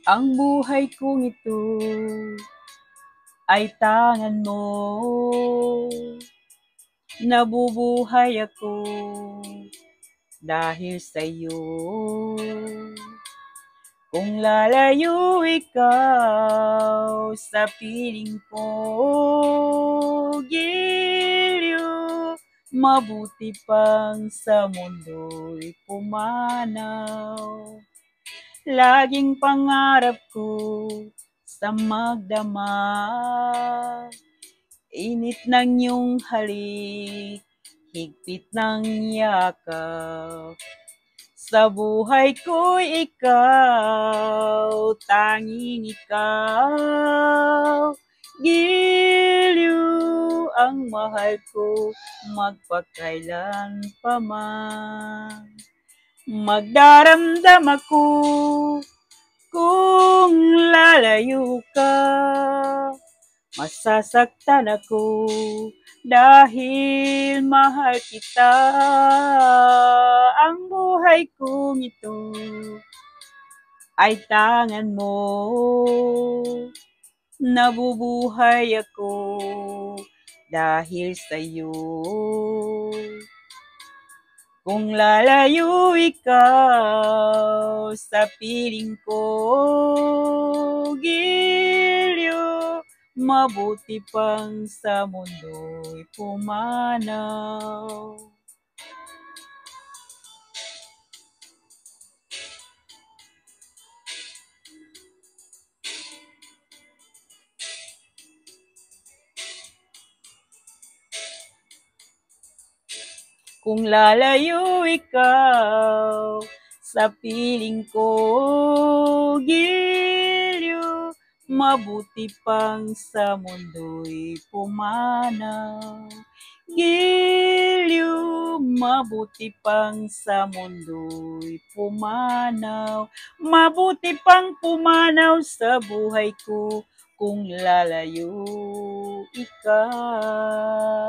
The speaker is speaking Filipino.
Ang buhay kong ito ay tangan mo. Nabubuhay ako dahil sa'yo. Kung lalayo ikaw sa piling ko, giliw, mabuti pang sa mundo'y pumanaw. Laging pangarap ko sa magdama, init ng iyong halik, higpit ng yakap. Sa buhay ko'y ikaw, tanging ikaw. Giliw ang mahal ko magpakailan pa man. Magdaramdam ako kung lalayo ka. Masasaktan ako dahil mahal kita. Ang buhay kong ito ay tangan mo. Nabubuhay ako dahil sa'yo. Kung lalayo ikaw sa piling ko, giliw, mabuti pang sa mundo'y pumanaw. Kung lalayo ikaw sa piling ko, giliw, mabuti pang sa mundo'y pumanaw. Giliw, mabuti pang sa mundo'y pumanaw. Mabuti pang pumanaw sa buhay ko kung lalayo ikaw.